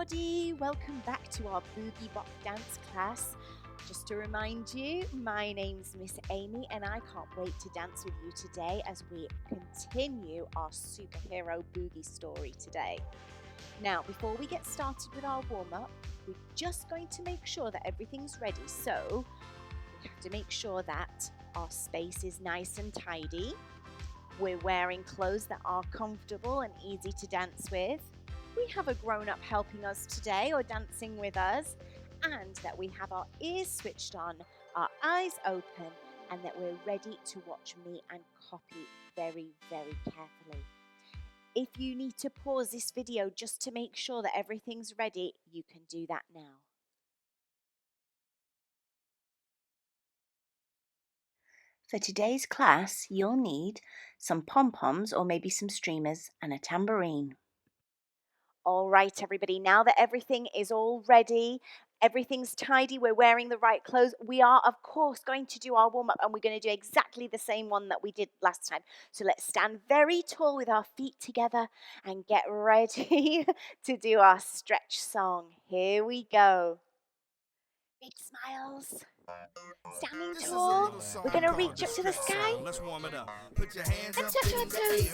everybody, welcome back to our Boogie Bop dance class. Just to remind you, my name's Miss Amy and I can't wait to dance with you today as we continue our superhero boogie story today. Now, before we get started with our warm-up, we're just going to make sure that everything's ready. So, we have to make sure that our space is nice and tidy. We're wearing clothes that are comfortable and easy to dance with. We have a grown-up helping us today or dancing with us, and that we have our ears switched on, our eyes open, and that we're ready to watch me and copy very, very carefully. If you need to pause this video just to make sure that everything's ready, you can do that now. For today's class, you'll need some pom-poms or maybe some streamers and a tambourine. All right, everybody, now that everything is all ready, everything's tidy, we're wearing the right clothes, we are, of course, going to do our warm-up, and we're going to do exactly the same one that we did last time. So let's stand very tall with our feet together and get ready to do our stretch song. Here we go. Big smiles. Standing tall, we're going to reach up to the sky. Let's warm it up. Put your hands and up touch in our toes.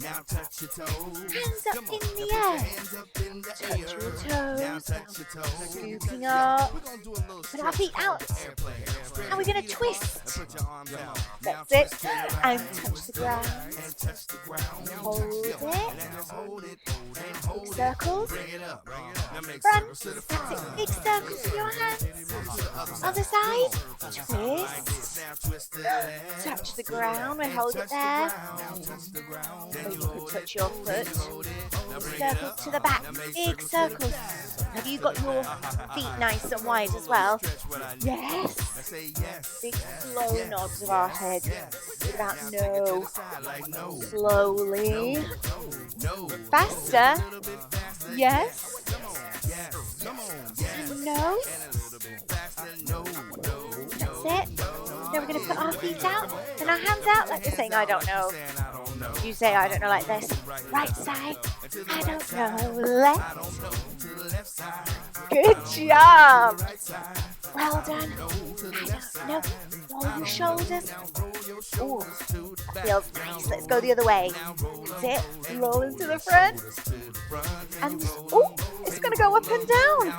Now touch your toes. Hands up in the Now air. put your hands up in the Touch air. your toes. Now touch your toes. Scooping up. We're gonna do a little Put our stretch feet out. called airplane. And we're going to twist. And put your arms out. Now That's it. twist it And around. touch the ground. And touch the ground. Hold it. And just hold it. And hold Big it. circles. Bring it up. Now make Front. circles to the That's it. front. Big circles with your hands. Other side. Twist. Now twist it there. Touch the ground and hold it there. Or you could touch your foot. Circles to the back. Big circles. Have you got your feet nice and wide as well? Yes. Big slow nods of our head. What about no? Slowly. Faster. Yes. No. That's it. Then we're going to put our feet out and our hands out like we're saying, I don't know. You say, I don't know, like this. Right side. I don't know. Left. Good job. Well done. I don't know. Roll your shoulders. Ooh, that feels nice. Let's go the other way. That's it. Roll into the front. And, ooh, it's going to go up and down.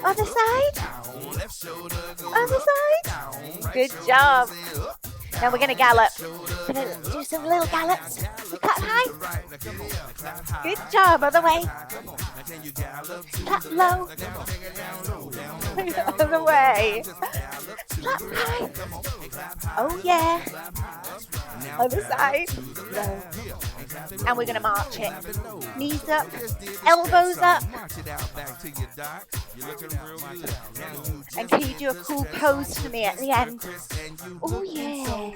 Other side. Other side. Good job. Now we're going to gallop. We're going to do some little gallops. We clap high. Good job. Other way. Clap low. Other way. Clap high. Oh yeah. Other side. Low. And we're going to march it. Knees up. Elbows up. And can you do a cool pose for me at the end? Oh yeah.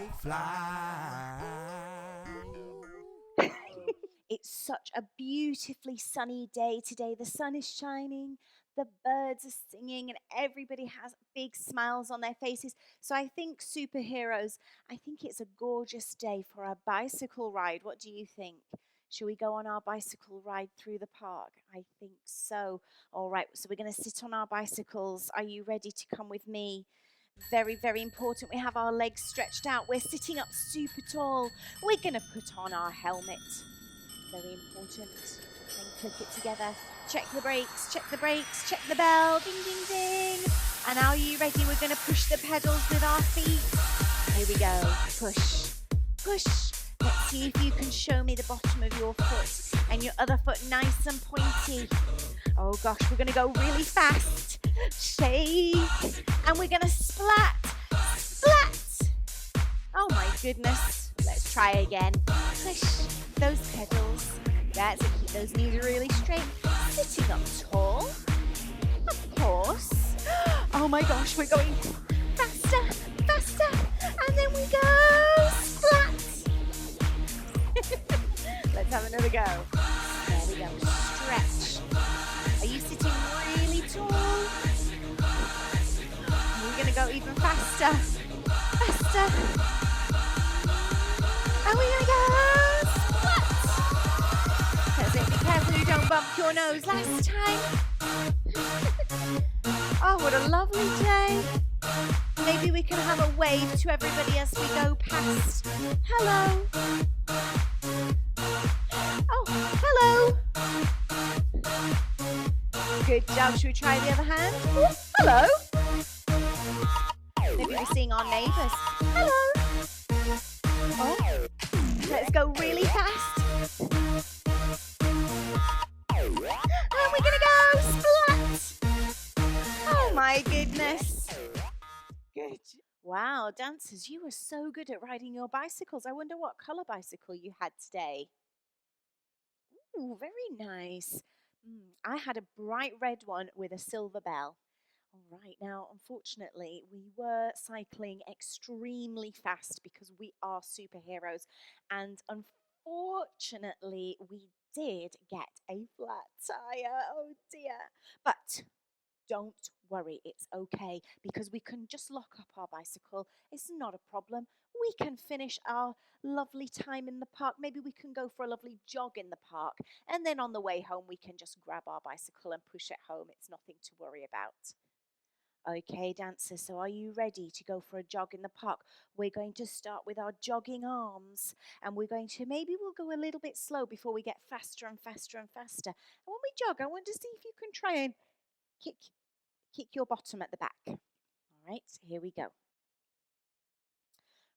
It's such a beautifully sunny day today. The sun is shining, the birds are singing, and everybody has big smiles on their faces. So I think superheroes, I think it's a gorgeous day for a bicycle ride. What do you think? Shall we go on our bicycle ride through the park? I think so. All right, so we're going to sit on our bicycles. Are you ready to come with me? Very, very important. We have our legs stretched out. We're sitting up super tall. We're going to put on our helmet. Very important. And click it together. Check the brakes, check the brakes, check the bell. Ding, ding, ding. And are you ready? We're going to push the pedals with our feet. Here we go. Push, push. Let's see if you can show me the bottom of your foot and your other foot nice and pointy. Oh gosh, we're going to go really fast. Shake. And we're going to splat. Splat. Oh my goodness. Let's try again. Push those pedals. That's it. Keep those knees really straight. Sitting up tall. Of course. Oh my gosh, we're going faster, faster. And then we go splat. Let's have another go. There we go. Stretch. Are you sitting really tall? We're going to go even faster. Faster. And we're going to go splat. That's it. Be careful you don't bump your your nose last time. Oh, what a lovely day. Maybe we can have a wave to everybody as we go past. Hello. Oh, hello. Good job. Should we try the other hand? Oh, hello. Maybe we're seeing our neighbours. Hello. Oh, let's go really fast. And we're going to go splat. Oh my goodness. Good. Wow, dancers, you were so good at riding your bicycles. I wonder what colour bicycle you had today. Ooh, very nice. I had a bright red one with a silver bell. All right, now, unfortunately, we were cycling extremely fast because we are superheroes. And unfortunately, we did get a flat tire. Oh dear. But don't worry, it's okay because we can just lock up our bicycle. It's not a problem. We can finish our lovely time in the park. Maybe we can go for a lovely jog in the park. And then on the way home, we can just grab our bicycle and push it home. It's nothing to worry about. Okay, dancers, so are you ready to go for a jog in the park? We're going to start with our jogging arms, and we're going to, maybe we'll go a little bit slow before we get faster and faster and faster. And when we jog, I want to see if you can try and kick your bottom at the back. All right, here we go.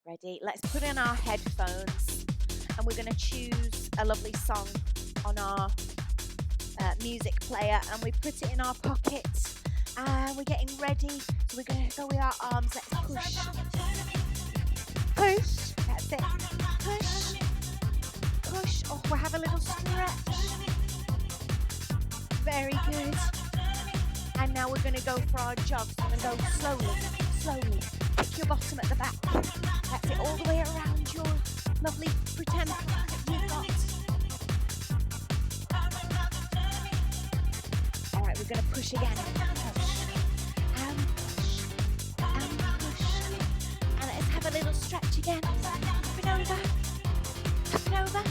Ready? Let's put in our headphones, and we're going to choose a lovely song on our music player, and we put it in our pocket. We're getting ready, so we're going to go with our arms. Let's push. Push. That's it. Push. Push. Oh, we'll have a little stretch. Very good. And now we're going to go for our jog. So we're going to go slowly, slowly. Pick your bottom at the back. That's it, all the way around your lovely pretend that you've got. All right, we're going to push again. Push. And push. And push. And let's have a little stretch again. Up and over. Up and over.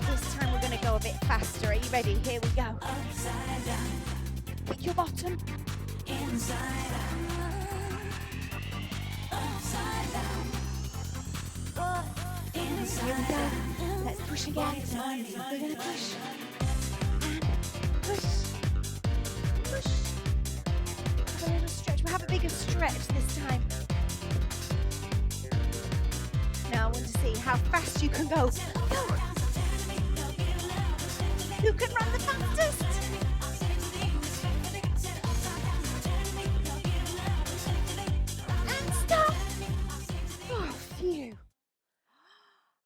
This time we're going to go a bit faster. Are you ready? Here we go. Upside down. Pick your bottom. Inside out. Upside down. Here we go. Let's push again. We're going to push. And push. Push. Have a little stretch. We'll have a bigger stretch this time. Now I want to see how fast you can go. Go. Who can run the fastest?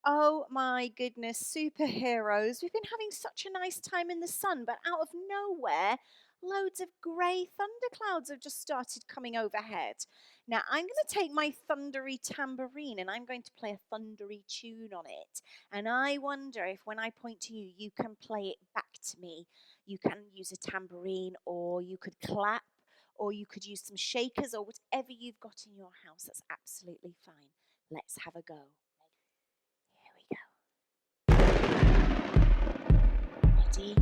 Oh my goodness, superheroes. We've been having such a nice time in the sun, but out of nowhere, loads of grey thunderclouds have just started coming overhead. Now, I'm going to take my thundery tambourine and I'm going to play a thundery tune on it. And I wonder if when I point to you, you can play it back to me. You can use a tambourine, or you could clap, or you could use some shakers, or whatever you've got in your house. That's absolutely fine. Let's have a go. Ready?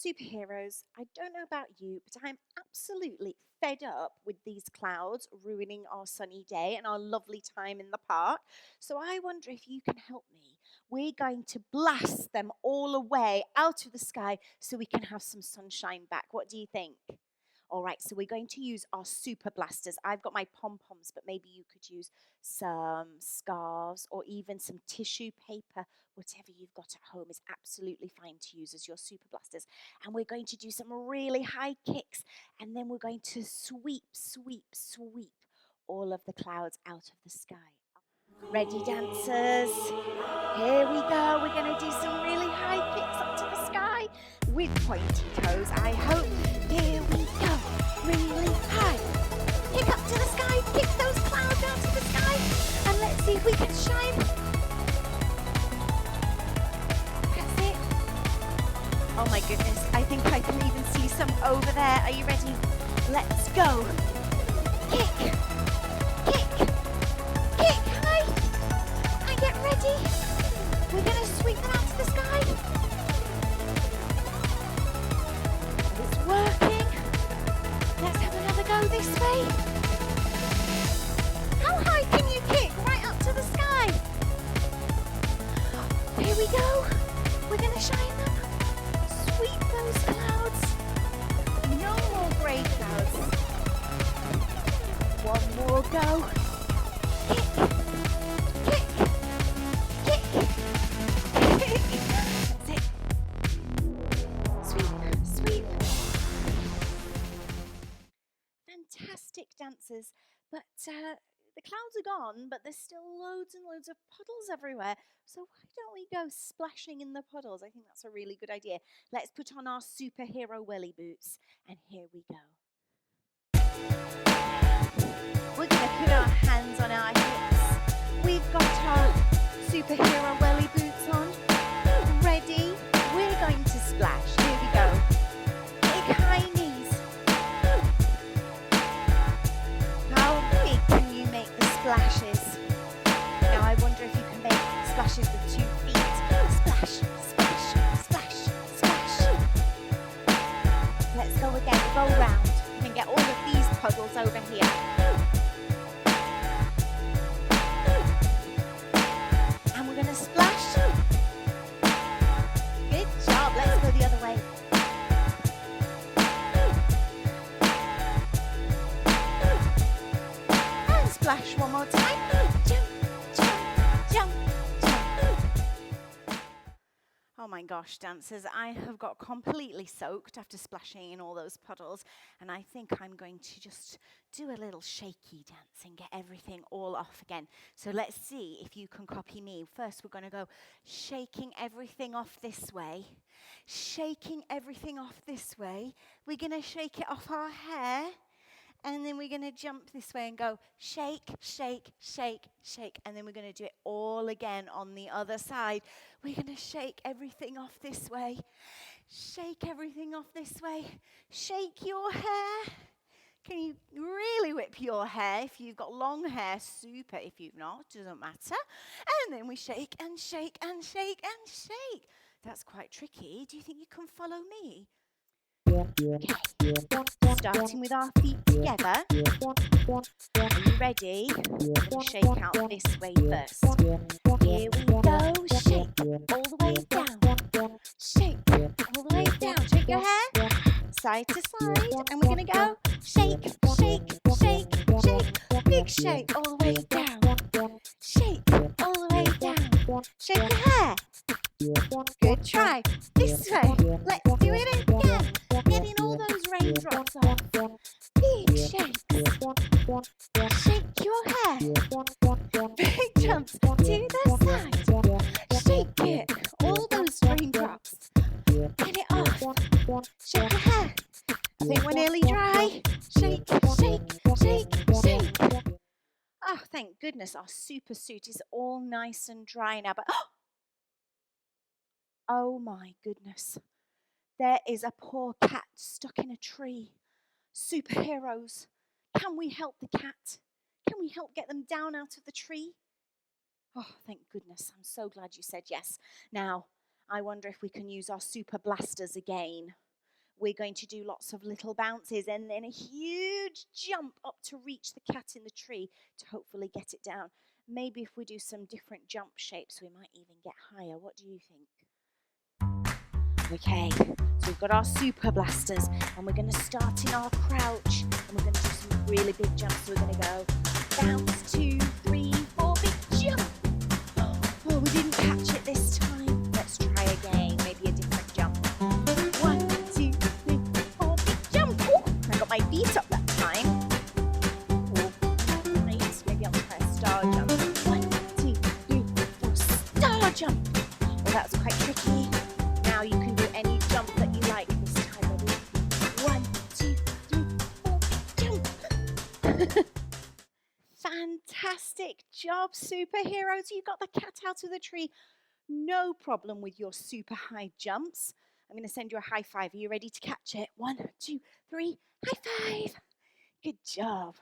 Superheroes, I don't know about you, but I'm absolutely fed up with these clouds ruining our sunny day and our lovely time in the park. So I wonder if you can help me. We're going to blast them all away out of the sky so we can have some sunshine back. What do you think? All right, so we're going to use our super blasters. I've got my pom-poms, but maybe you could use some scarves or even some tissue paper. Whatever you've got at home is absolutely fine to use as your super blasters. And we're going to do some really high kicks, and then we're going to sweep, sweep, sweep all of the clouds out of the sky. Ready, dancers? Here we go. We're going to do some really high kicks up to the sky with pointy toes, I hope. Here we go. Really high. Kick up to the sky. Kick those clouds out to the sky. And let's see if we can shine. That's it. Oh my goodness. I think I can even see some over there. Are you ready? Let's go. Kick. Kick. Kick high. And get ready. We're going to sweep them out to the sky. It's working. Let's have another go this way. How high can you kick? Right up to the sky. Here we go. We're going to shine them. Sweep those clouds. No more grey clouds. One more go. Kick. Kick. Kick. Kick. That's it. Sweep. Sweep. Fantastic dancers. But the clouds are gone, but there's still loads and loads of puddles everywhere. So why don't we go splashing in the puddles? I think that's a really good idea. Let's put on our superhero welly boots. And here we go. We're going to put our hands on our hips. We've got our superhero welly boots on. Ready? We're going to splash. Here we go. Big high knees. How big can you make the splashes? Now I wonder if you can make splashes with 2 feet. Splash, splash, splash, splash. Let's go again. Go round and get all of these puddles over here. And we're going to splash. Good job. Let's go the other way. And splash one more time. Jump, jump, jump, jump. Oh my gosh, dancers, I have got completely soaked after splashing in all those puddles, and I think I'm going to just do a little shaky dance and get everything all off again. So let's see if you can copy me. First, we're going to go shaking everything off this way, shaking everything off this way. We're going to shake it off our hair. And then we're going to jump this way and go shake, shake, shake, shake. And then we're going to do it all again on the other side. We're going to shake everything off this way. Shake everything off this way. Shake your hair. Can you really whip your hair? If you've got long hair, super. If you've not, doesn't matter. And then we shake and shake and shake and shake. That's quite tricky. Do you think you can follow me? Okay, starting with our feet together. Are you ready? We're going to shake out this way first. Here we go. Shake all the way down. Shake all the way down. Shake your hair side to side. And we're going to go shake, shake, shake, shake. Big shake all the way down. Shake all the way down. Shake your hair. Good try. This way. Let's do it again. Getting all those raindrops off. Big shakes. Shake your hair. Big jumps to the side. Shake it. All those raindrops. Get it off. Shake your hair. I think we're nearly dry. Shake, shake, shake, shake. Oh, thank goodness our super suit is all nice and dry now. But oh my goodness. There is a poor cat stuck in a tree. Superheroes. Can we help the cat? Can we help get them down out of the tree? Oh, thank goodness. I'm so glad you said yes. Now, I wonder if we can use our super blasters again. We're going to do lots of little bounces and then a huge jump up to reach the cat in the tree to hopefully get it down. Maybe if we do some different jump shapes, we might even get higher. What do you think? Okay, so we've got our super blasters and we're going to start in our crouch and we're going to do some really big jumps. So we're going to go bounce, 2, 3, 4, big jump. Oh, we didn't catch it this time. Let's try again, maybe a different jump. 1, 2, 3, 4, big jump. Oh, I got my feet up that time. Oh, nice. Maybe I'll try a star jump. 1, 2, jump. Well, that was quite tricky. Now you can do any jump that you like this time. Ready? 1, 2, 3, 4, jump. Fantastic job, superheroes. You got the cat out of the tree. No problem with your super high jumps. I'm going to send you a high five. Are you ready to catch it? 1, 2, 3, high five. Good job.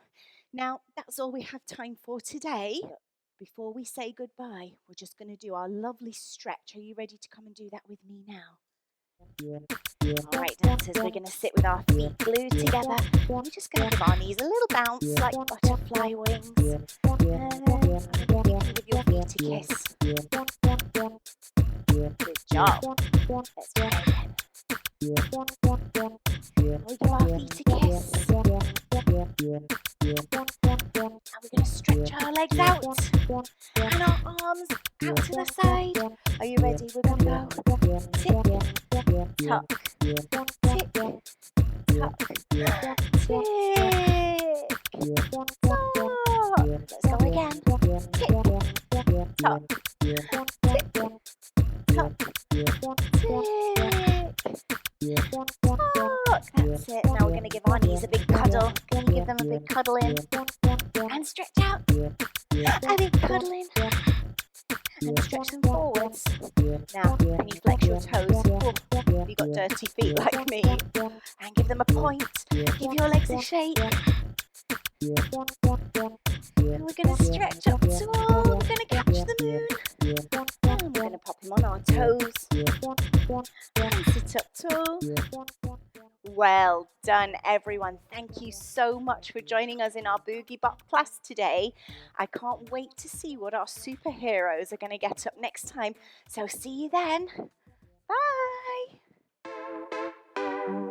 Now, that's all we have time for today. Before we say goodbye, we're just going to do our lovely stretch. Are you ready to come and do that with me now? All right, dancers, we're going to sit with our feet glued together. We're just going to give our knees a little bounce like butterfly wings. And you can give your feet a kiss. Good job. Let's try again. We give our feet a kiss. And we're going to stretch our legs out and our arms out to the side. Are you ready? We're going to go tick, tuck, tick, tuck, tick, tuck. Let's go again. Tick, tuck, tick, tuck, tick, tuck. That's it. Now we're going to give our knees a big cuddle. Can you give them a big cuddle in? And stretch out. A big cuddle in. And stretch them forwards. Now, can you flex your toes? Oh, you've got dirty feet like me. And give them a point. Give your legs a shake. And we're going to stretch up tall. We're going to catch the moon. And we're going to pop him on our toes. And sit up tall. Well done, everyone. Thank you so much for joining us in our Boogie Bop class today. I can't wait to see what our superheroes are going to get up next time. So see you then. Bye.